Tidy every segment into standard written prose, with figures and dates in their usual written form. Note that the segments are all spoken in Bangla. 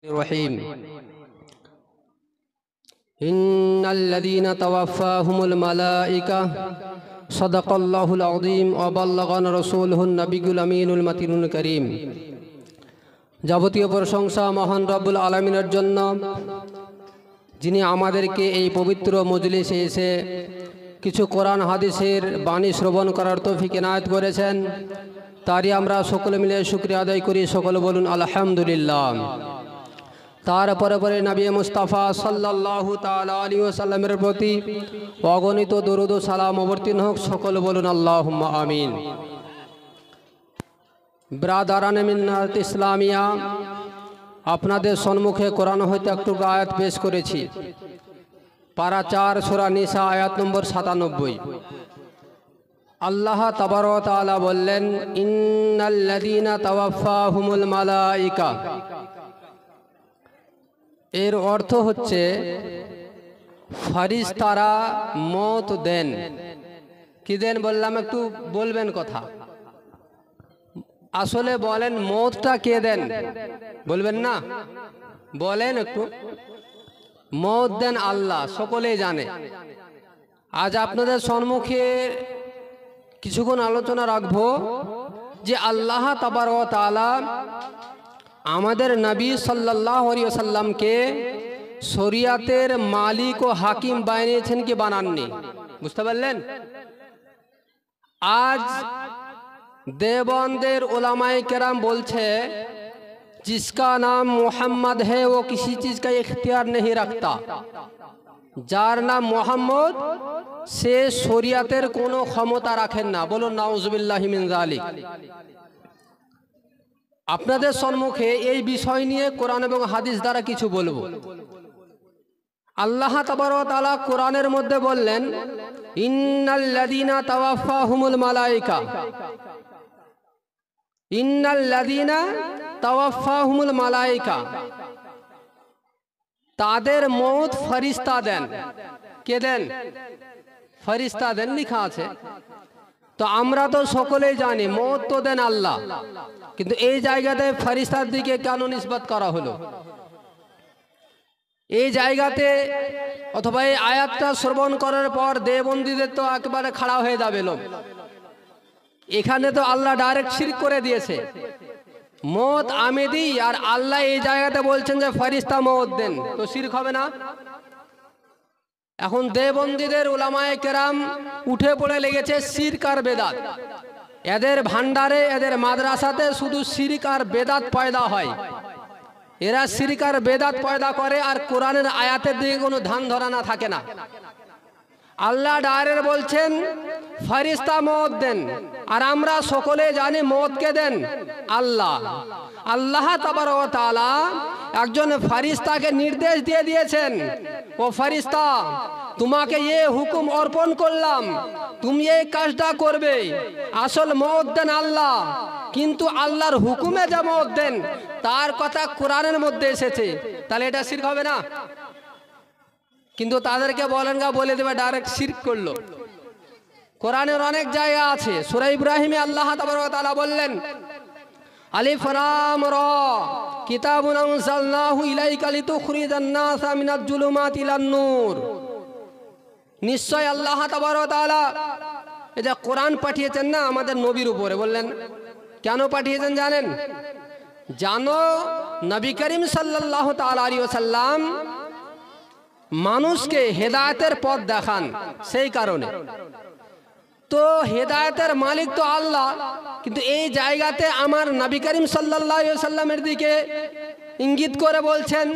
الرحيم إن الذين توفاهم الملائكة صدق الله العظيم وبلغنا رسوله النبي الأمين المتين الكريم যাবতীয় প্রশংসা মহান রব্বুল আলামিনের জন্য যিনি আমাদেরকে এই পবিত্র মজলিসে এসে কিছু কোরআন হাদিসের বাণী শ্রবণ করার তৌফিক এনায়েত করেছেন। তারই আমরা সকলে মিলে শুকরিয়া আদায় করি। সকলে বলুন আলহামদুলিল্লাহ। তারপরে পরে নবী মুস্তাফা সাল্লাল্লাহু তাআলা আলাইহি ওয়াসাল্লামের প্রতি অগণিত দরুদ ও সালাম অবতীর্ণ হোক। সকলে বলুন আল্লাহুম্মা আমিন। ব্রাদারান মিন্নাত ইসলামিয়া, আপনাদের সম্মুখে কোরআন হইতে একটু আয়াত পেশ করেছি। পারা 4 সূরা নিসা আয়াত নম্বর 97। আল্লাহ তাবারক ওয়া তাআলা বললেন, ইন্নাল্লাযীনা তাওয়াফাহুমুল মালায়েকা। এর অর্থ হচ্ছে ফেরেশতারা মওত দেন। কি দেন বললাম, একটু বলবেন কথা। আসলে বলেন মওতটা কে দেন, বলবেন না? বলেন একটু। মওত দেন আল্লাহ, সকলেই জানে। আজ আপনাদের সম্মুখে কিছুক্ষণ আলোচনা রাখবো যে আল্লাহ তাবারক ওয়া তাআলা আমাদের নবী সাল্লাল্লাহু আলাইহি ওয়াসাল্লামকে শরিয়াতের মালিক ও হাকিম বানিয়েছেন কি বানাননি? বুঝতে পারলেন? আজ দেওবন্দের উলামায়ে কেরাম বলছে, जिसका नाम मोहम्मद है वो किसी चीज का इख्तियार नहीं रखता। যার নাম মোহাম্মদ সে শরিয়াতের কোনো ক্ষমতা রাখেন না। বলুন নাউজুবিল্লাহি মিন যালিক। আপনাদের সম্মুখে এই বিষয় নিয়ে কোরআন এবং হাদিস দ্বারা কিছু বলবো। আল্লাহ তাবারক ওয়া তাআলা কোরআনের মধ্যে বললেন, ইন্নাল্লাযীনা তাওয়াফাহুমুল মালায়েকা। ইন্নাল্লাযীনা তাওয়াফাহুমুল মালায়েকা, তাদের মওত ফেরেশতা দেন। কে দেন? ফেরেশতা দেন, লেখা আছে। তো আমরা তো সকলেই জানি মওত তো দেন আল্লাহ, কিন্তু এই জায়গাতে ফেরেশতার দিকে কেন নিসবত করা হলো? এই জায়গাতে অথবা এই আয়াতটা শ্রবণ করার পর দেওবন্দীদের তো একেবারে খাড়া হয়ে যাবে লোক। এখানে তো আল্লাহ ডাইরেক্ট শিরক করে দিয়েছে। মওত আমেদি, আর আল্লাহ এই জায়গাতে বলছেন যে ফেরেশতা মওত দেন, তো শিরক হবে না? এখন দেওবন্দীদের উলামায়ে কেরাম উঠে পড়ে লেগেছে শিরক আর বেদাত। এদের ভান্ডারে, এদের মাদ্রাসাতে শুধু শিরক আর বেদাত পয়দা হয়। এরা শিরক আর বেদাত পয়দা করে, আর কোরআনের আয়াতের দিকে কোনো ধ্যান ধারণা থাকে না। আল্লাহ ডাইরেক্ট বলছেন ফেরেশতা মওত দেন, আর আমরা সকলে জানি মওত কে দেন? আল্লাহ। আল্লাহ তাবারক ওয়া তাআলা একজন ফেরেশতাকে নির্দেশ দিয়ে দিয়েছেন, ও ফেরেশতা, তোমাকে এই হুকুম অর্পণ করলাম, তুমি এই কাজটা করবে। আসল মওত দেন আল্লাহ, কিন্তু আল্লাহর হুকুমে যে মওত দেন তার কথা কোরআনের মধ্যে এসেছে। তাহলে এটা শিরক হবে না? কিন্তু তাদেরকে বলেন গা, বলে দেবে ডাইরেক্ট শিরক করলো। কোরআনের অনেক জায়গা আছে। সূরা ইব্রাহিমে আল্লাহ তাবারক ওয়া তাআলা বললেন, আলিফ লাম রা কিতাবুন আনজালনাহু ইলাইকা লিতুখরিজান নাসা মিনাজ জুলুমাতি ইলান নূর। নিশ্চয় আল্লাহ তাবারক ওয়া তাআলা এই যে কোরআন পাঠিয়েছেন না আমাদের নবীর উপরে, বললেন কেন পাঠিয়েছেন জানেন? জানো নবী করিম সাল্লাল্লাহু তাআলা আলাইহি ওয়াসাল্লাম মানুষকে হেদায়েতের পথ দেখান, সেই কারণে। তো হেদায়েতের মালিক তো আল্লাহ, কিন্তু এই জায়গাতে আমার নবী করিম সাল্লাল্লাহু আলাইহি ওয়াসাল্লামের দিকে ইঙ্গিত করে বলছেন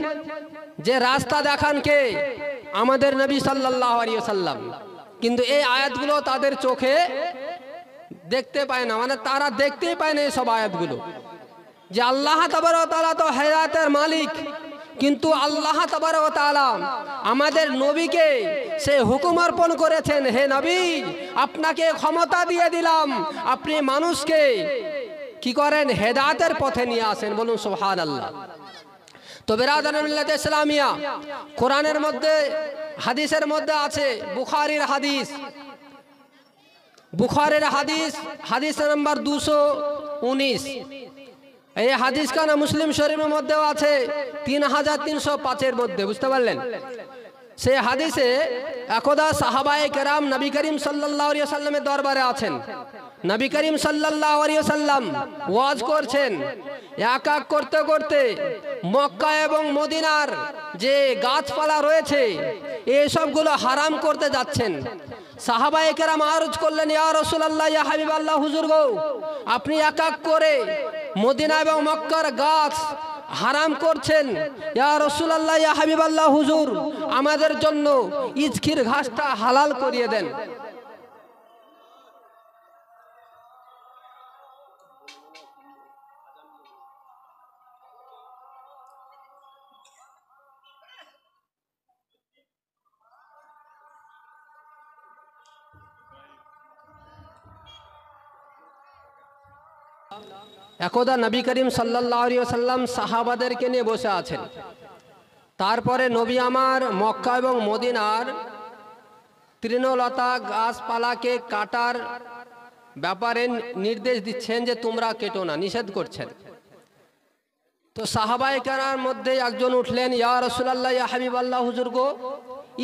যে রাস্তা দেখান কে? আমাদের নবী সাল্লাল্লাহু আলাইহি ওয়াসাল্লাম। কিন্তু এই আয়াতগুলো তাদের চোখে দেখতে পায় না, মানে তারা দেখতেই পায় না এইসব আয়াতগুলো, যে আল্লাহ তাবারক ওয়া তাআলা তো হেদায়েতের মালিক, কিন্তু আল্লাহ তাবারক ওয়া তাআলা আমাদের নবীকে সে হুকুম অর্পণ করেছেন, হে নবী, আপনাকে ক্ষমতা দিয়ে দিলাম, আপনি মানুষকে কি করেন? হেদায়েতের পথে নিয়ে আসেন। বলুন সুবহানাল্লাহ। তো বিরাদরান মিল্লাত ইসলামিয়া, কোরআনের মধ্যে হাদিসের মধ্যে আছে, বুখারীর হাদিস, বুখারীর হাদিস, হাদিস নাম্বার 219। এই হাদিস খানা মুসলিম শরীফের মধ্যেও আছে 3305-এর মধ্যে, বুঝতে পারলেন? সেই হাদিসে একদা সাহাবায়ে কেরাম নবী করিম সাল্লাল্লাহু আলাইহি ওয়াসাল্লামের দরবারে আছেন। নবী করিম সাল্লাল্লাহু আলাইহি ওয়াসাল্লাম ওয়াজ করছেন। এক এক করতে করতে মক্কা এবং মদিনার যে গাছপালা রয়েছে এই সবগুলো হারাম করতে যাচ্ছেন। সাহাবায়ে কেরাম আরজ করলেন, ইয়া রাসূলুল্লাহ, ইয়া হাবিবাল্লাহ, হুজুর গো, আপনি এক এক করে মদিনা এবং মক্কার গাছ হারাম করছেন। ইয়া রাসূলুল্লাহ, ইয়া হাবিবাল্লাহ, হুজুর আমাদের জন্য ইজকির ঘাসটা হালাল করিয়ে দেন। একদা নবী করিম সাল্লাল্লাহু আলাইহি ওয়াসাল্লাম সাহাবাদেরকে নিয়ে বসে আছেন। তারপরে নবী আমার মক্কা এবং মদিনার তৃণলতা গাছপালাকে কাটার ব্যাপারে নির্দেশ দিচ্ছেন যে তোমরা কেটো না, নিষেধ করছেন। তো সাহাবায়ে কেরামের মধ্যে একজন উঠলেন, ইয়া রাসূলুল্লাহ, ইয়া হাবিবাল্লাহ, হুজুর গো,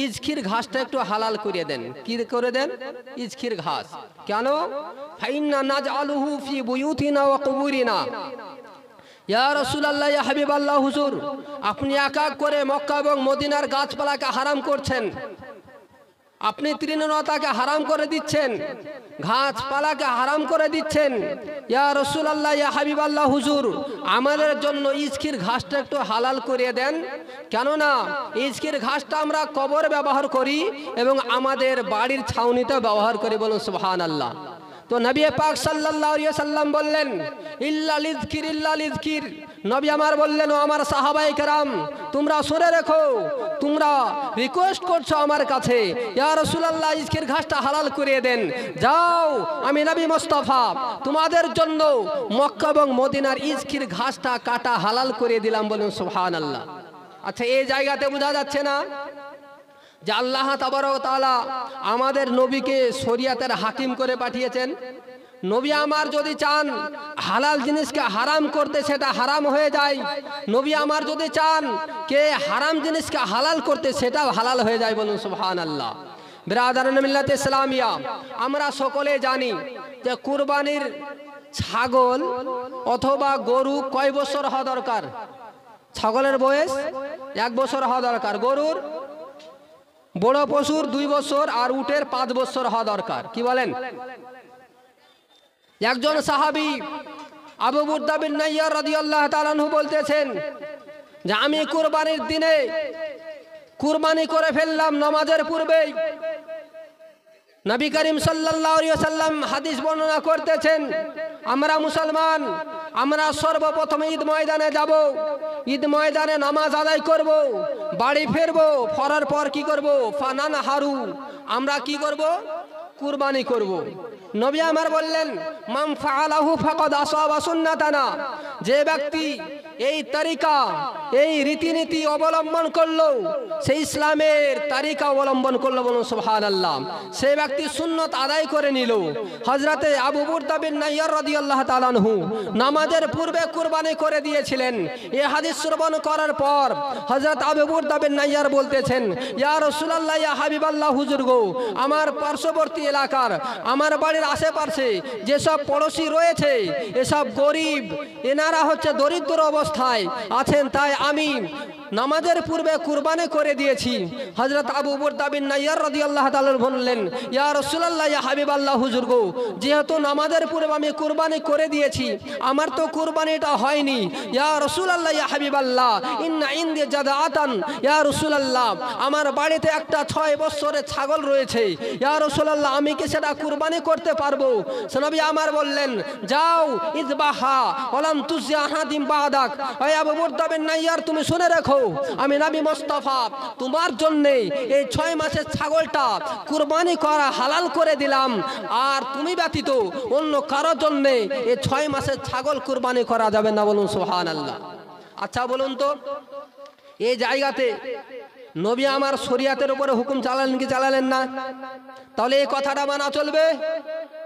ইজকির ঘাসটা একটু হালাল করিয়ে দেন। কি করে দেন? ইজকির ঘাস। কেন? ফাইন্না নাজআলুহু ফি বুয়ুতিনা ওয়া কুবুরিনা। ইয়া রাসূলুল্লাহ, ইয়া হাবিবাল্লাহ, হুজুর আপনি এক এক করে মক্কা এবং মদিনার গাছপালাকে হারাম করছেন, আপনি তৃণলতাকে হারাম করে দিচ্ছেন, গাছপালাকে হারাম করে দিচ্ছেন। ইয়া রাসূলুল্লাহ, ইয়া হাবিবাল্লাহ, হুজুর আমাদের জন্য ইজকির ঘাসটা একটু হালাল করিয়ে দেন। কেননা ইজকির ঘাসটা আমরা কবরে ব্যবহার করি এবং আমাদের বাড়ির ছাউনিতে ব্যবহার করি। বলুন সুবহানাল্লাহ। তো নবী পাক সাল্লাল্লাহু আলাইহি ওয়াসাল্লাম বললেন, ইল্লা লিযকির, ইল্লা লিযকির। নবী আমার বললেন, ও আমার সাহাবায়ে কেরাম, তোমরা শুনে রেখো, তোমরা রিকোয়েস্ট করছো আমার কাছে, ইয়া রাসূলুল্লাহ ইজকির ঘাসটা হালাল করিয়ে দেন। যাও, আমি নবী মুস্তাফা তোমাদের জন্য মক্কা এবং মদিনার ইজকির ঘাসটা কাটা হালাল করিয়ে দিলাম। বলুন সুবহানাল্লাহ। আচ্ছা, এই জায়গাতে বোঝা যাচ্ছে না যে আল্লাহ তাবারক ওয়া তাআলা আমাদের নবীকে শরীয়তের হাকিম করে পাঠিয়েছেন? নবী আমার যদি চান হালাল জিনিসকে হারাম করতে, সেটা হারাম হয়ে যায়। নবী আমার যদি চান কে হারাম জিনিসকে হালাল করতে, সেটাও হালাল হয়ে যায়। বলুন সুবহানাল্লাহ। বিরাদারান মিল্লাত ইসলামিয়া, আমরা সকলে জানি যে কুরবানির ছাগল অথবা গরু কয় বছর হওয়া দরকার? ছাগলের বয়স 1 বছর হওয়া দরকার, গরুর বড় পশুর 2 বছর আর উটের 5 বছর হওয়া দরকার। কি বলেন? একজন সাহাবী আবু বুরদা বিন নাইয়ার রাদিয়াল্লাহু তাআলা আনহু বলতেছেন যে আমি কুরবানির দিনে কুরবানি করে ফেললাম নামাজের পূর্বেই। নবী করিম সাল্লাল্লাহু আলাইহি ওয়াসাল্লাম হাদিস বর্ণনা করতেছেন, আমরা মুসলমান, আমরা সর্বপ্রথম ঈদ ময়দানে যাব, ঈদ ময়দানে নামাজ আদায় করব, বাড়ি ফিরব, ফরার পর কি করব? ফানান হারু, আমরা কি করব? কুরবানি করব। নবী আমার বললেন, মান ফাআলাহু ফাকাদ আসাবা সুন্নাতানা, যে ব্যক্তি এই তরিকা, এই রীতিনীতি অবলম্বন করলো, সেই ইসলামের তরিকা অবলম্বন করলো। বলুন সুবহানাল্লাহ। সেই ব্যক্তি সুন্নত আদায় করে নিল। হযরতে আবু বুরদা বিন নাইয়ার রাদিয়াল্লাহু তাআলা আনহু নামাজের পূর্বে কুরবানি করে দিয়েছিলেন। এই হাদিস শ্রবণ করার পর হযরত আবু বুরদা বিন নাইয়ার বলতেছেন, ইয়া রাসূলুল্লাহ, ইয়া হাবিবাল্লাহ, হুজুর গো, আমার পার্শ্ববর্তী এলাকার, আমার বাড়ির আশেপাশে যেসব পড়োশী রয়েছে এসব গরিব, এনারা হচ্ছে দরিদ্র অবস্থায় আছেন, তাই আমি নামাজের পূর্বে কুরবানি করে দিয়েছি। হযরত আবু বুরদা বিন নাইয়ার রাদিয়াল্লাহু তাআলা বললেন, ইয়া রাসূলুল্লাহ, ইয়া হাবিবাল্লাহ, হুজুর গো, যেহেতু নামাজের পূর্বে আমি কুরবানি করে দিয়েছি, আমার তো কুরবানিটা হয়নি। ইয়া রাসূলুল্লাহ, ইয়া হাবিবাল্লাহ, ইন্না ইনদি জাদাআতান, ইয়া রাসূলুল্লাহ আমার বাড়িতে একটা 6 বছরের ছাগল রয়েছে, ইয়া রাসূলুল্লাহ আমি কি সেটা কুরবানি করতে পারবো? নবী আমার বললেন, যাও, ইযবাহা ওয়ালাম তুজি আহাদিম বাদাক। ওই আবু বুরদা বিন নাইয়ার, তুমি শুনে রাখো, আমি নবী মুস্তাফা তোমার জন্য এই 6 মাসের ছাগলটা কুরবানি করা হালাল করে দিলাম, আর তুমি ব্যতীত অন্য কারোর জন্য এই 6 মাসের ছাগল কুরবানি করা যাবে না। বলুন সুবহানাল্লাহ। আচ্ছা বলুন তো, এই জায়গাতে নবী আমার শরীয়তের উপরে হুকুম চালালেন কি চালালেন না? তাহলে এই কথাটা মানা চলবে?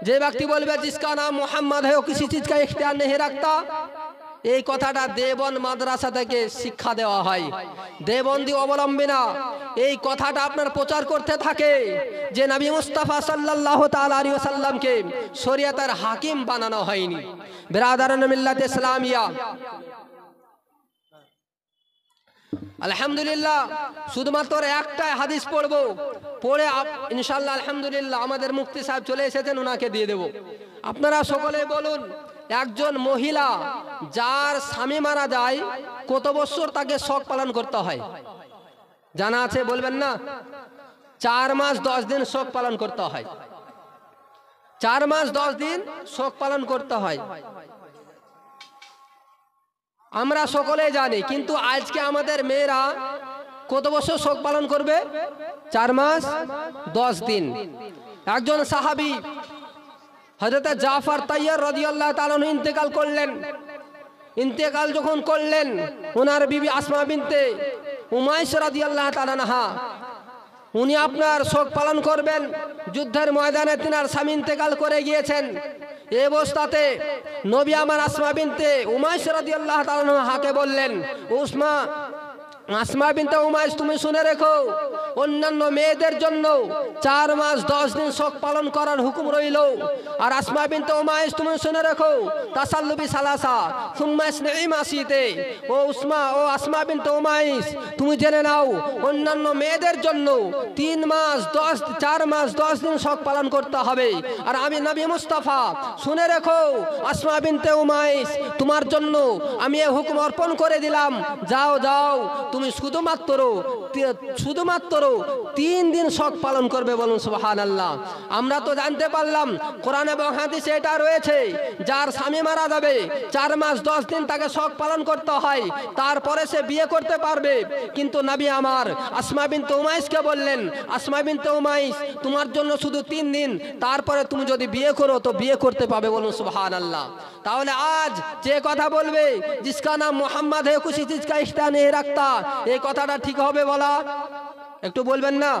যে ব্যক্তি বলবে জিসকা নাম মোহাম্মদ है वो किसी चीज का इख्तियार नहीं रखता, এই কথাটা দেবন মাদ্রাসা থেকে শিক্ষা দেওয়া হয়। দেবন্দি অবলম্বীরা এই কথাটা আপনার প্রচার করতে থাকে যে নবী মুস্তাফা সাল্লাল্লাহু তাআলা আলাইহি ওয়াসাল্লামকে শরীয়তের হাকিম বানানো হয়নি। বিরাদারান মিল্লাত ইসলামিয়া, আলহামদুলিল্লাহ শুধুমাত্র একটা হাদিস পড়বো, পড়ে ইনশাআল্লাহ আলহামদুলিল্লাহ আমাদের মুফতি সাহেব চলে এসেছেন, ওনাকে দিয়ে দেব। আপনারা সকলে বলুন, একজন মহিলা যার স্বামী মারা যায় কত বছর তাকে শোক পালন করতে হয়? জানা আছে? বলবেন না? 4 মাস 10 দিন শোক পালন করতে হয়। 4 মাস 10 দিন শোক পালন করতে হয়, আমরা সকলে জানি। কিন্তু আজকে আমাদের মেয়েরা কত বছর শোক পালন করবে? 4 মাস 10 দিন। একজন সাহাবী হযরত জাফর তাইয়ার রাদিয়াল্লাহু তাআলা ইন্তেকাল করলেন। ইন্তেকাল যখন করলেন, ওনার বিবি আসমা বিনতে উমাইস রাদিয়াল্লাহু তাআলা আনহা উনি আপনার শোক পালন করবেন। যুদ্ধের ময়দানে তিনার স্বামী ইন্তেকাল করে গিয়েছেন। এই অবস্থাতে নবী আমার আসমা বিনতে উমাইস রাদিয়াল্লাহু তাআলা আনহাকে বললেন, আসমা বিনতে উমাইস, তুমি শুনে রেখো, অন্যান্য মেয়েদের জন্য 4 মাস 10 দিন শোক পালন করার হুকুম রইল। আর আসমা বিনতে উমাইস, তুমি শুনে রেখো, তাসাল্লুবি সালাসা সুম্মা ইসনাই মাসিতে। ও আসমা বিনতে উমাইস, তুমি জেনে নাও, অন্যান্য মেয়েদের জন্য 4 মাস 10 দিন শোক পালন করতে হবে। আর আমি নবী মুস্তাফা, শুনে রেখো আসমা বিনতে উমাইস, তোমার জন্য আমি এই হুকুম অর্পণ করে দিলাম, যাও তুমি শুধুমাত্র 3 দিন শোক পালন করবে। বলুন সুবহানাল্লাহ। আমরা তো জানতে পারলাম কোরআন এবং হাদিসে এটা রয়েছে, যার স্বামী মারা যাবে 4 মাস 10 দিন তাকে শোক পালন করতে হয়, তারপরে সে বিয়ে করতে পারবে। কিন্তু নবী আমার আসমা বিনতে উমাইসকে বললেন, আসমা বিনতে উমাইস, তোমার জন্য শুধু 3 দিন, তারপরে তুমি যদি বিয়ে করো তো বিয়ে করতে পাবে। বলুন সুবহানাল্লাহ। তাহলে আজ যে কথা বলবে, জিসকা নাম মোহাম্মদ হে কুছি জিসকা ইশতা নেই রাখতা, এই কথাটা ঠিক হবে বলা? একটু বলবেন না?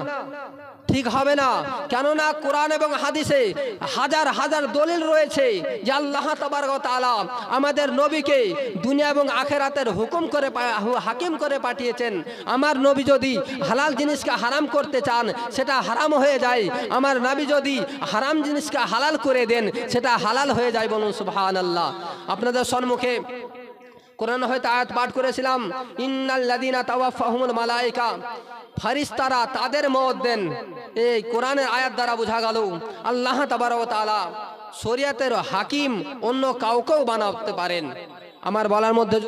ঠিক হবে না। কেননা কোরআন এবং হাদিসে হাজার হাজার দলিল রয়েছে যে আল্লাহ তাবারক ওয়া তাআলা আমাদের নবীকে দুনিয়া এবং আখিরাতের হাকিম করে পাঠিয়েছেন। আমার নবী যদি হালাল জিনিসকে হারাম করতে চান সেটা হারাম হয়ে যায়, আমার নবী যদি হারাম জিনিসকে হালাল করে দেন সেটা হালাল হয়ে যায়। বলুন সুবহানাল্লাহ। আপনাদের সম্মুখে কোরআন হয়তো আয়াত পাঠ করেছিলাম, ইন্নাল্লাযীনা তাওয়াফাহুমুল মালায়েকা, ফেরেশতারা তাদের মওত দেন। এই কোরআনের আয়াত দ্বারা বোঝা গেল আল্লাহ তাবারক ওয়া তাআলা শরীয়তের হাকিম অন্য কাউকেও বানাতে পারেন। আমার বলার মধ্যে